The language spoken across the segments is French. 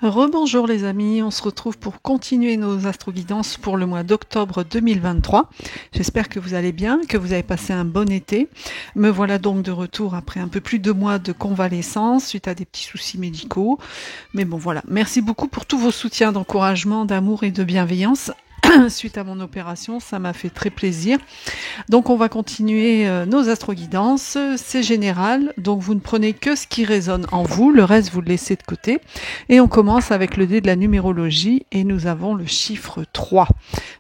Rebonjour les amis, on se retrouve pour continuer nos astroguidances pour le mois d'octobre 2023. J'espère que vous allez bien, que vous avez passé un bon été. Me voilà donc de retour après un peu plus de 2 mois de convalescence suite à des petits soucis médicaux. Mais bon voilà, merci beaucoup pour tous vos soutiens d'encouragement, d'amour et de bienveillance. Suite à mon opération, ça m'a fait très plaisir. Donc on va continuer nos astroguidances, c'est général, donc vous ne prenez que ce qui résonne en vous, le reste vous le laissez de côté. Et on commence avec le dé de la numérologie et nous avons le chiffre 3.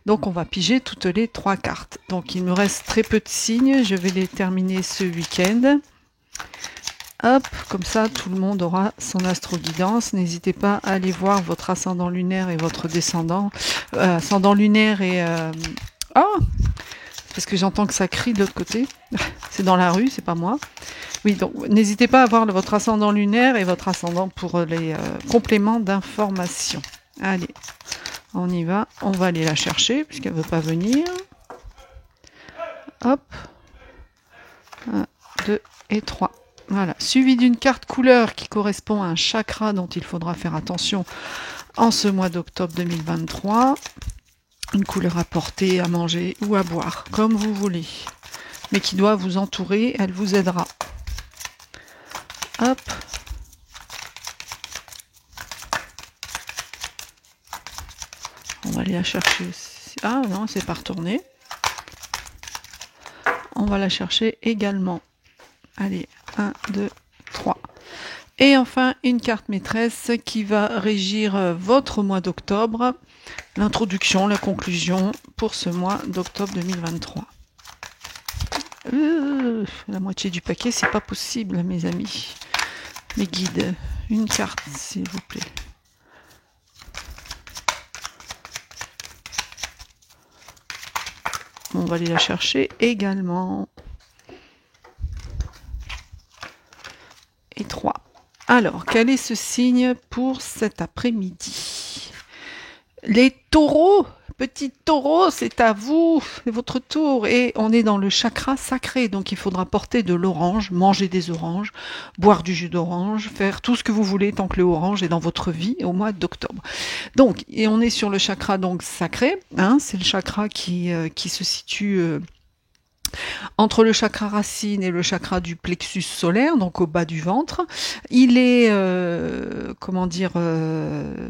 Donc on va piger toutes les 3 cartes. Donc il me reste très peu de signes, je vais les terminer ce week-end. Hop, comme ça tout le monde aura son astroguidance. N'hésitez pas à aller voir votre ascendant lunaire et votre descendant. Ascendant lunaire et... Ah, parce que j'entends que ça crie de l'autre côté. C'est dans la rue, c'est pas moi. Oui, donc n'hésitez pas à voir votre ascendant lunaire et votre ascendant pour les compléments d'information. Allez, on y va. On va aller la chercher puisqu'elle ne veut pas venir. Hop. 1, 2 et 3. Voilà, suivi d'une carte couleur qui correspond à un chakra dont il faudra faire attention en ce mois d'octobre 2023. Une couleur à porter, à manger ou à boire, comme vous voulez. Mais qui doit vous entourer, elle vous aidera. Hop. On va aller la chercher aussi. Ah non, c'est pas retourné. On va la chercher également. Allez, 1, 2, 3. Et enfin, une carte maîtresse qui va régir votre mois d'octobre. L'introduction, la conclusion pour ce mois d'octobre 2023. La moitié du paquet, c'est pas possible, mes amis. Les guides, une carte, s'il vous plaît. On va aller la chercher également. Et 3. Alors, quel est ce signe pour cet après-midi? Les taureaux, petits taureaux, c'est à vous, c'est votre tour. Et on est dans le chakra sacré, donc il faudra porter de l'orange, manger des oranges, boire du jus d'orange, faire tout ce que vous voulez tant que le orange est dans votre vie au mois d'octobre. Donc, et on est sur le chakra donc sacré, hein, c'est le chakra qui se situe... entre le chakra racine et le chakra du plexus solaire, donc au bas du ventre. Il est, comment dire,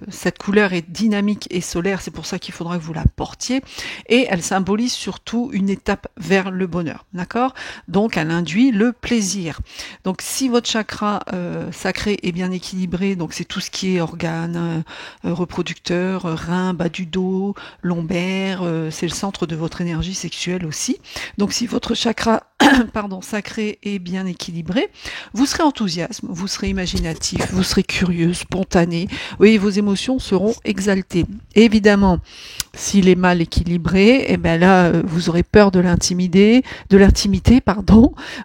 cette couleur est dynamique et solaire, c'est pour ça qu'il faudra que vous la portiez. Et elle symbolise surtout une étape vers le bonheur, d'accord? Donc elle induit le plaisir. Donc si votre chakra sacré est bien équilibré, donc c'est tout ce qui est organes, reproducteurs, reins, bas du dos, lombaire, c'est le centre de votre énergie sexuelle aussi. Donc si votre chakra sacré est bien équilibré, vous serez enthousiaste, vous serez imaginatif, vous serez curieux, spontané, oui, vos émotions seront exaltées. Évidemment, s'il est mal équilibré, eh ben là, vous aurez peur de l'intimité,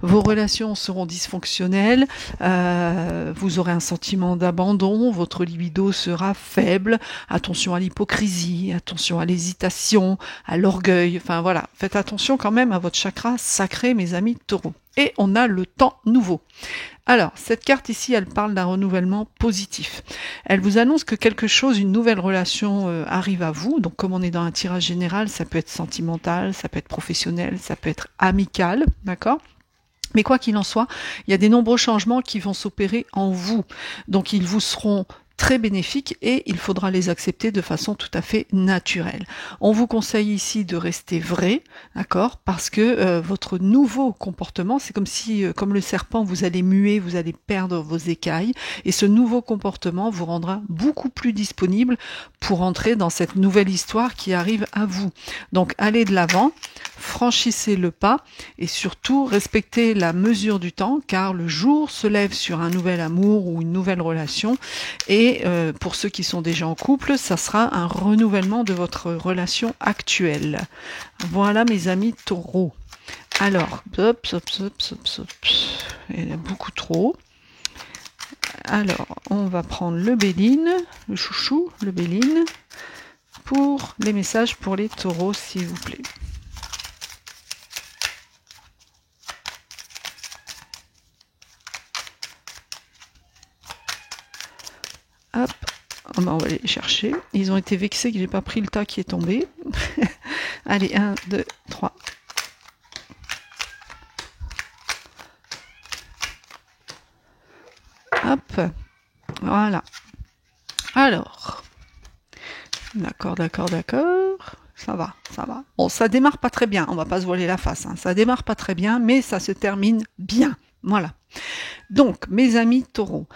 vos relations seront dysfonctionnelles, vous aurez un sentiment d'abandon, votre libido sera faible, attention à l'hypocrisie, attention à l'hésitation, à l'orgueil, enfin voilà, faites attention quand même à votre chakra sacré, mes amis taureaux. Et on a le temps nouveau. Alors, cette carte ici, elle parle d'un renouvellement positif. Elle vous annonce que quelque chose, une nouvelle relation arrive à vous. Donc, comme on est dans un tirage général, ça peut être sentimental, ça peut être professionnel, ça peut être amical, d'accord ? Mais quoi qu'il en soit, il y a des nombreux changements qui vont s'opérer en vous. Donc, ils vous seront très bénéfiques et il faudra les accepter de façon tout à fait naturelle. On vous conseille ici de rester vrai, d'accord, parce que votre nouveau comportement, c'est comme si, comme le serpent, vous allez muer, vous allez perdre vos écailles, et ce nouveau comportement vous rendra beaucoup plus disponible pour entrer dans cette nouvelle histoire qui arrive à vous. Donc allez de l'avant, franchissez le pas, et surtout respectez la mesure du temps, car le jour se lève sur un nouvel amour ou une nouvelle relation, et pour ceux qui sont déjà en couple, ça sera un renouvellement de votre relation actuelle. Voilà mes amis taureaux. Alors, il y en a beaucoup trop. Alors, on va prendre le Béline, le chouchou, le Béline, pour les messages pour les taureaux, s'il vous plaît. Hop, On va aller les chercher. Ils ont été vexés que j'ai pas pris le tas qui est tombé. Allez, 1, 2, 3. Hop, voilà. Alors, d'accord. Ça va. Bon, ça démarre pas très bien, on va pas se voiler la face. Hein. Ça démarre pas très bien, mais ça se termine bien. Voilà. Donc, mes amis taureaux,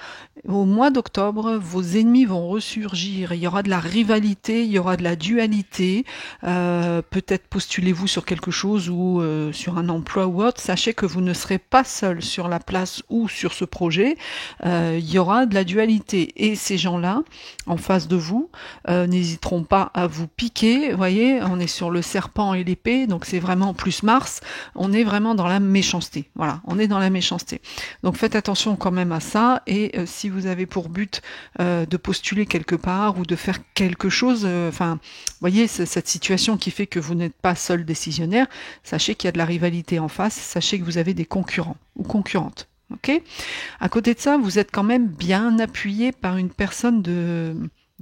au mois d'octobre, vos ennemis vont ressurgir. Il y aura de la rivalité, il y aura de la dualité. Peut-être postulez-vous sur quelque chose ou sur un emploi ou autre. Sachez que vous ne serez pas seul sur la place ou sur ce projet. Il y aura de la dualité. Et ces gens-là, en face de vous, n'hésiteront pas à vous piquer. Vous voyez, on est sur le serpent et l'épée, donc c'est vraiment plus Mars. On est vraiment dans la méchanceté. Voilà, on est dans la méchanceté. Donc faites attention quand même à ça, et si vous avez pour but de postuler quelque part ou de faire quelque chose, enfin, voyez, cette situation qui fait que vous n'êtes pas seul décisionnaire, sachez qu'il y a de la rivalité en face, sachez que vous avez des concurrents ou concurrentes. Ok. À côté de ça, vous êtes quand même bien appuyé par une personne de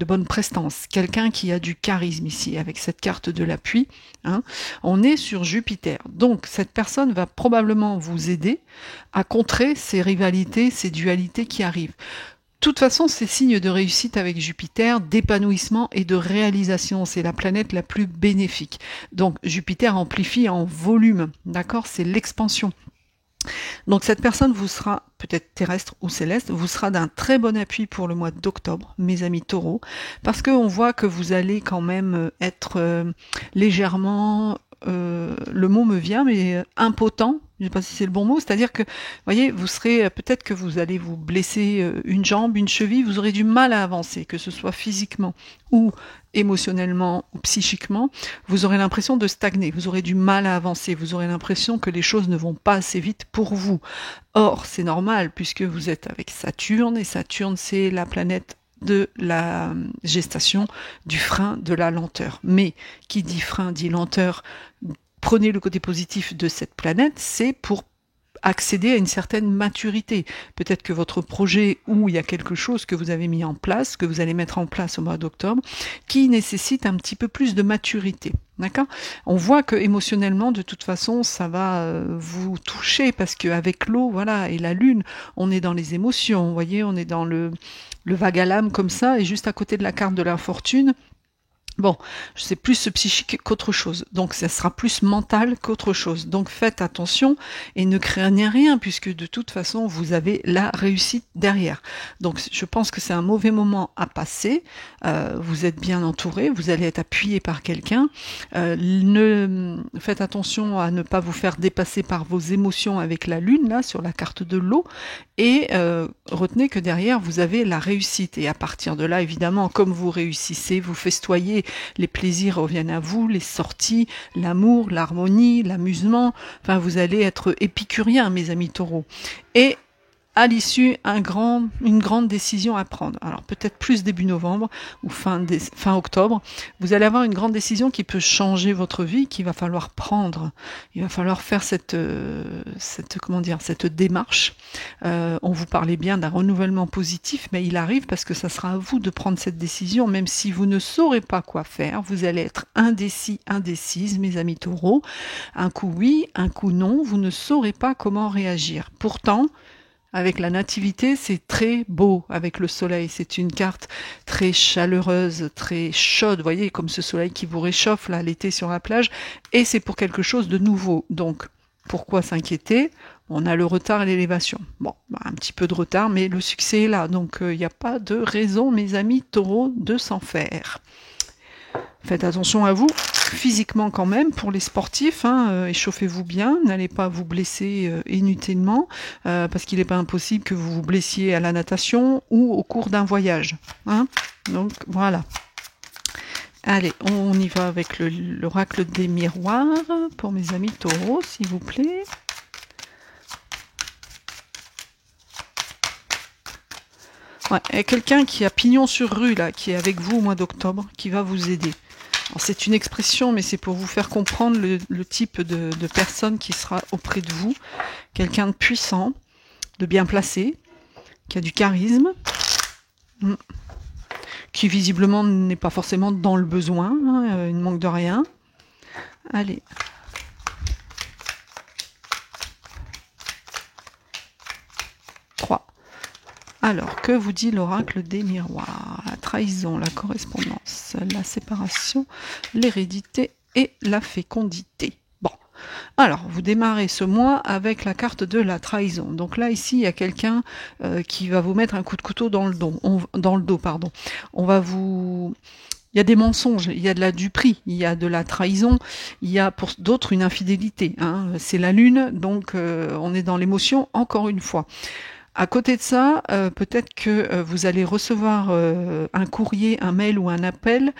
bonne prestance, quelqu'un qui a du charisme ici, avec cette carte de l'appui. Hein. On est sur Jupiter. Donc, cette personne va probablement vous aider à contrer ces rivalités, ces dualités qui arrivent. De toute façon, c'est signe de réussite avec Jupiter, d'épanouissement et de réalisation. C'est la planète la plus bénéfique. Donc, Jupiter amplifie en volume, d'accord? C'est l'expansion. Donc cette personne vous sera, peut-être terrestre ou céleste, vous sera d'un très bon appui pour le mois d'octobre, mes amis taureaux, parce qu'on voit que vous allez quand même être légèrement, le mot me vient, mais impotent, je ne sais pas si c'est le bon mot, c'est-à-dire que, voyez, vous serez, peut-être que vous allez vous blesser une jambe, une cheville, vous aurez du mal à avancer, que ce soit physiquement ou émotionnellement ou psychiquement, vous aurez l'impression de stagner, vous aurez du mal à avancer, vous aurez l'impression que les choses ne vont pas assez vite pour vous. Or, c'est normal puisque vous êtes avec Saturne, et Saturne, c'est la planète de la gestation, du frein, de la lenteur. Mais qui dit frein, dit lenteur, prenez le côté positif de cette planète, c'est pour accéder à une certaine maturité. Peut-être que votre projet, où il y a quelque chose que vous avez mis en place, que vous allez mettre en place au mois d'octobre, qui nécessite un petit peu plus de maturité. D'accord ? On voit que émotionnellement, de toute façon, ça va vous toucher, parce qu'avec l'eau, voilà, et la lune, on est dans les émotions, vous voyez, on est dans le vague à l'âme comme ça, et juste à côté de la carte de l'infortune, bon, c'est plus psychique qu'autre chose, donc ça sera plus mental qu'autre chose. Donc faites attention et ne craignez rien, puisque de toute façon vous avez la réussite derrière. Donc je pense que c'est un mauvais moment à passer, vous êtes bien entouré, vous allez être appuyé par quelqu'un, faites attention à ne pas vous faire dépasser par vos émotions avec la lune, là, sur la carte de l'eau, et retenez que derrière vous avez la réussite, et à partir de là, évidemment, comme vous réussissez, vous festoyez, les plaisirs reviennent à vous, les sorties, l'amour, l'harmonie, l'amusement, enfin vous allez être épicurien, mes amis taureaux. Et à l'issue, une grande décision à prendre. Alors peut-être plus début novembre ou fin octobre, vous allez avoir une grande décision qui peut changer votre vie, qu'il va falloir prendre. Il va falloir faire cette démarche. On vous parlait bien d'un renouvellement positif, mais il arrive parce que ça sera à vous de prendre cette décision, même si vous ne saurez pas quoi faire. Vous allez être indécis, indécise, mes amis taureaux. Un coup oui, un coup non, vous ne saurez pas comment réagir. Pourtant, avec la nativité, c'est très beau avec le soleil. C'est une carte très chaleureuse, très chaude. Vous voyez, comme ce soleil qui vous réchauffe là l'été sur la plage. Et c'est pour quelque chose de nouveau. Donc, pourquoi s'inquiéter ? On a le retard et l'élévation. Bon, un petit peu de retard, mais le succès est là. Donc, il n'y a pas de raison, mes amis taureaux, de s'en faire. Faites attention à vous, physiquement quand même, pour les sportifs, hein, échauffez-vous bien, n'allez pas vous blesser inutilement, parce qu'il n'est pas impossible que vous vous blessiez à la natation ou au cours d'un voyage. Hein. Donc voilà. Allez, on y va avec l'oracle des miroirs, pour mes amis taureaux, s'il vous plaît. Ouais, et quelqu'un qui a pignon sur rue, là, qui est avec vous au mois d'octobre, qui va vous aider. C'est une expression, mais c'est pour vous faire comprendre le type de personne qui sera auprès de vous. Quelqu'un de puissant, de bien placé, qui a du charisme, qui visiblement n'est pas forcément dans le besoin, hein, il ne manque de rien. Allez. Alors, que vous dit l'oracle des miroirs? La trahison, la correspondance, la séparation, l'hérédité et la fécondité. Bon, alors, vous démarrez ce mois avec la carte de la trahison. Donc là, ici, il y a quelqu'un qui va vous mettre un coup de couteau dans le dos. On va vous... Il y a des mensonges, il y a de la duperie, il y a de la trahison, il y a pour d'autres une infidélité. Hein. C'est la lune, donc on est dans l'émotion encore une fois. À côté de ça, peut-être que vous allez recevoir un courrier, un mail ou un appel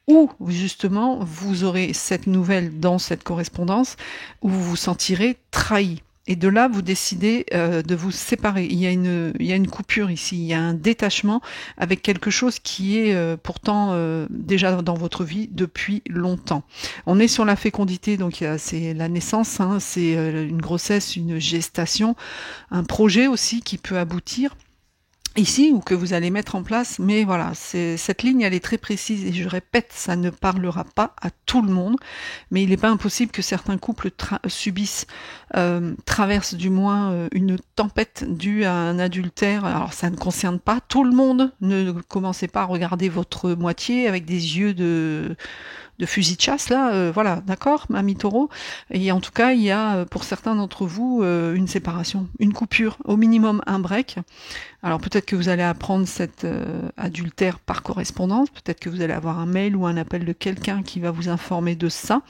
où justement vous aurez cette nouvelle dans cette correspondance où vous vous sentirez trahi. Et de là, vous décidez de vous séparer. Il y a une coupure ici, il y a un détachement avec quelque chose qui est pourtant déjà dans votre vie depuis longtemps. On est sur la fécondité, donc c'est la naissance, hein, c'est une grossesse, une gestation, un projet aussi qui peut aboutir ici ou que vous allez mettre en place, mais voilà, cette ligne elle est très précise et je répète, ça ne parlera pas à tout le monde, mais il n'est pas impossible que certains couples subissent, traversent du moins une tempête due à un adultère. Alors ça ne concerne pas tout le monde, ne commencez pas à regarder votre moitié avec des yeux de fusil de chasse là, voilà, d'accord, Mamie Taureau. Et en tout cas, il y a pour certains d'entre vous une séparation, une coupure, au minimum un break. Alors peut-être que vous allez apprendre cet adultère par correspondance, peut-être que vous allez avoir un mail ou un appel de quelqu'un qui va vous informer de ça.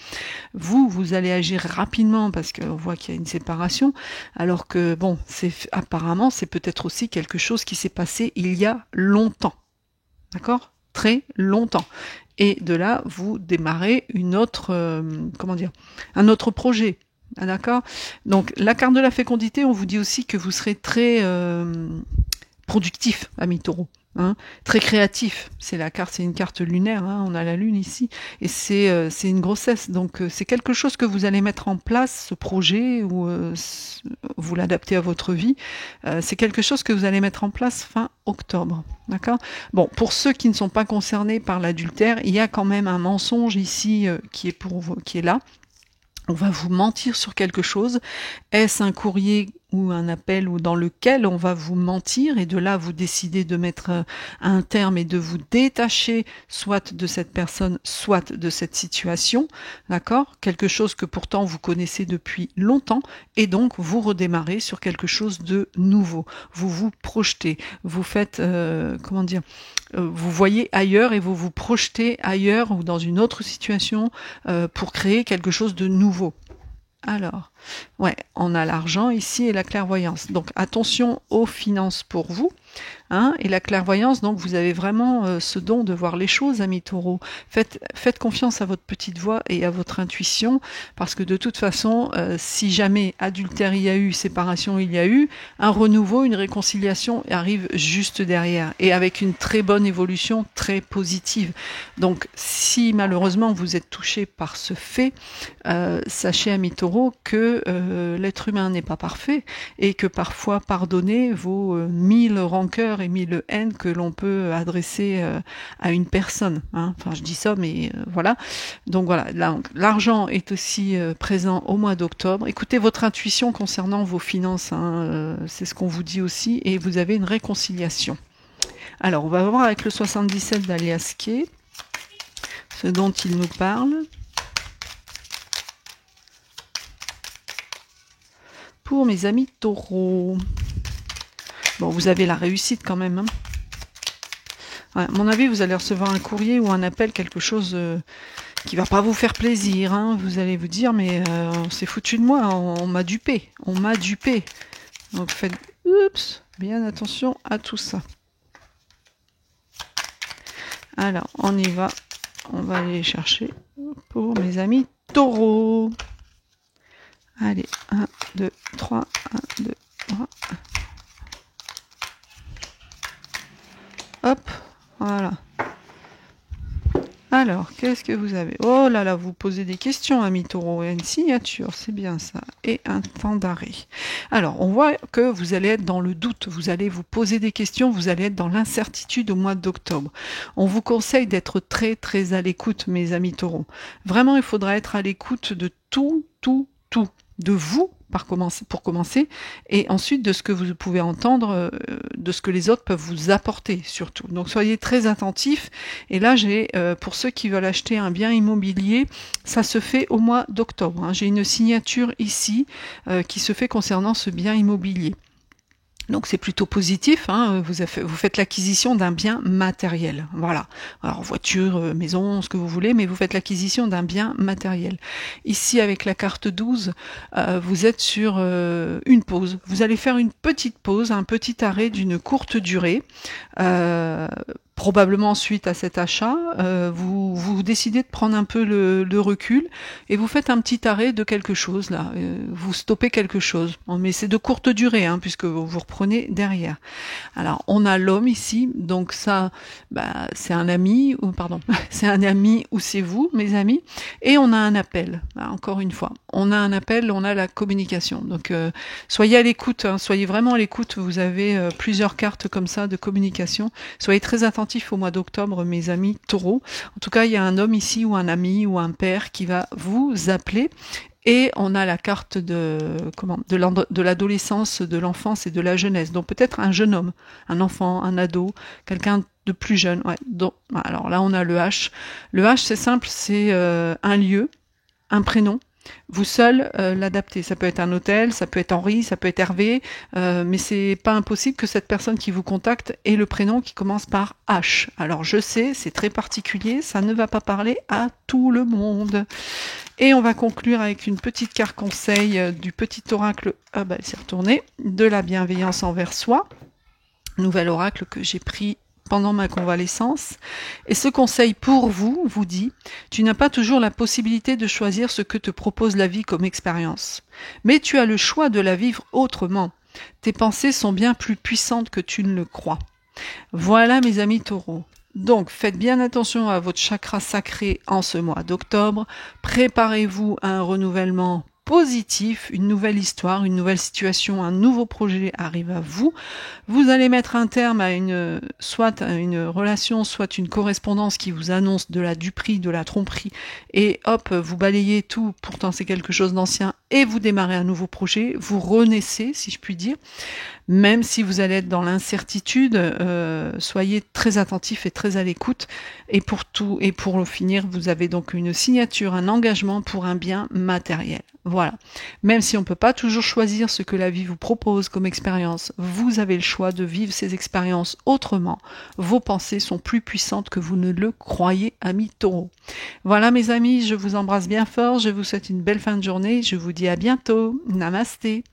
Vous allez agir rapidement parce qu'on voit qu'il y a une séparation, alors que bon, apparemment c'est peut-être aussi quelque chose qui s'est passé il y a longtemps, d'accord, très longtemps. Et de là, vous démarrez une autre, un autre projet. Ah, d'accord. Donc la carte de la fécondité, on vous dit aussi que vous serez très productif, ami Taureau. Hein, très créatif, c'est une carte lunaire, hein, on a la lune ici, et c'est une grossesse, donc c'est quelque chose que vous allez mettre en place, ce projet, ou vous l'adaptez à votre vie, c'est quelque chose que vous allez mettre en place fin octobre, d'accord. Bon, pour ceux qui ne sont pas concernés par l'adultère, il y a quand même un mensonge ici qui est là. On va vous mentir sur quelque chose. Est-ce un courrier ou un appel ou dans lequel on va vous mentir et de là vous décidez de mettre un terme et de vous détacher soit de cette personne, soit de cette situation, d'accord? Quelque chose que pourtant vous connaissez depuis longtemps et donc vous redémarrez sur quelque chose de nouveau. Vous vous projetez, vous faites, vous voyez ailleurs et vous vous projetez ailleurs ou dans une autre situation pour créer quelque chose de nouveau. Alors, ouais, on a l'argent ici et la clairvoyance. Donc attention aux finances pour vous. Hein, et la clairvoyance, donc vous avez vraiment ce don de voir les choses, amis Taureau. Faites confiance à votre petite voix et à votre intuition, parce que de toute façon, si jamais adultère il y a eu, séparation il y a eu, un renouveau, une réconciliation arrive juste derrière, et avec une très bonne évolution, très positive. Donc si malheureusement vous êtes touché par ce fait, sachez, amis Taureau, que l'être humain n'est pas parfait, et que parfois pardonner vaut 1000 rancœurs et 1000 haines que l'on peut adresser à une personne. Hein. Enfin, je dis ça, mais voilà. Donc voilà, l'argent est aussi présent au mois d'octobre. Écoutez votre intuition concernant vos finances, hein, c'est ce qu'on vous dit aussi, et vous avez une réconciliation. Alors, on va voir avec le 77 d'Alias Kay, ce dont il nous parle. Pour mes amis taureaux. Bon, vous avez la réussite quand même. Hein. Ouais, à mon avis, vous allez recevoir un courrier ou un appel, quelque chose qui va pas vous faire plaisir. Hein. Vous allez vous dire, mais on s'est foutu de moi, on m'a dupé. On m'a dupé. Donc faites bien attention à tout ça. Alors, on y va. On va aller chercher pour mes amis taureaux. Allez, 1, 2, 3, 1, 2, 3. Hop, voilà. Alors, qu'est-ce que vous avez? Oh là là, vous posez des questions, ami Taureau, et une signature, c'est bien ça, et un temps d'arrêt. Alors, on voit que vous allez être dans le doute, vous allez vous poser des questions, vous allez être dans l'incertitude au mois d'octobre. On vous conseille d'être très très à l'écoute, mes amis Taureaux. Vraiment, il faudra être à l'écoute de tout, de vous pour commencer, et ensuite de ce que vous pouvez entendre, de ce que les autres peuvent vous apporter surtout. Donc soyez très attentifs. Et là, j'ai pour ceux qui veulent acheter un bien immobilier, ça se fait au mois d'octobre, hein. J'ai une signature ici qui se fait concernant ce bien immobilier. Donc c'est plutôt positif, hein, vous faites l'acquisition d'un bien matériel, voilà. Alors voiture, maison, ce que vous voulez, mais vous faites l'acquisition d'un bien matériel. Ici avec la carte 12, vous êtes sur une pause. Vous allez faire une petite pause, un petit arrêt d'une courte durée. Probablement suite à cet achat, vous décidez de prendre un peu le recul et vous faites un petit arrêt de quelque chose là, vous stoppez quelque chose. Mais c'est de courte durée, hein, puisque vous reprenez derrière. Alors on a l'homme ici, donc ça, c'est un ami, ou pardon, c'est un ami ou c'est vous, mes amis, et on a un appel. Encore une fois, on a un appel, on a la communication. Donc soyez à l'écoute, hein, soyez vraiment à l'écoute. Vous avez plusieurs cartes comme ça de communication. Soyez très attentifs au mois d'octobre, mes amis Taureaux. En tout cas, il y a un homme ici ou un ami ou un père qui va vous appeler. Et on a la carte de l'adolescence, de l'enfance et de la jeunesse. Donc peut-être un jeune homme, un enfant, un ado, quelqu'un de plus jeune. Ouais. Donc, alors là, on a le H. Le H, c'est simple, c'est un lieu, un prénom. Vous seul l'adaptez. Ça peut être un hôtel, ça peut être Henri, ça peut être Hervé, mais c'est pas impossible que cette personne qui vous contacte ait le prénom qui commence par H. Alors je sais, c'est très particulier, ça ne va pas parler à tout le monde. Et on va conclure avec une petite carte conseil du petit oracle, elle s'est retournée, de la bienveillance envers soi. Nouvel oracle que j'ai pris pendant ma convalescence. Et ce conseil pour vous dit, tu n'as pas toujours la possibilité de choisir ce que te propose la vie comme expérience. Mais tu as le choix de la vivre autrement. Tes pensées sont bien plus puissantes que tu ne le crois. Voilà mes amis taureaux. Donc faites bien attention à votre chakra sacré en ce mois d'octobre. Préparez-vous à un renouvellement positif, une nouvelle histoire, une nouvelle situation, un nouveau projet arrive à vous. Vous allez mettre un terme à soit à une relation, soit une correspondance qui vous annonce de la duperie, de la tromperie, et hop, vous balayez tout, pourtant c'est quelque chose d'ancien, et vous démarrez un nouveau projet, vous renaissez, si je puis dire. Même si vous allez être dans l'incertitude, soyez très attentifs et très à l'écoute. Et pour finir, vous avez donc une signature, un engagement pour un bien matériel. Voilà. Même si on ne peut pas toujours choisir ce que la vie vous propose comme expérience, vous avez le choix de vivre ces expériences autrement. Vos pensées sont plus puissantes que vous ne le croyez, amis taureaux. Voilà mes amis, je vous embrasse bien fort, je vous souhaite une belle fin de journée, je vous dis à bientôt. Namasté.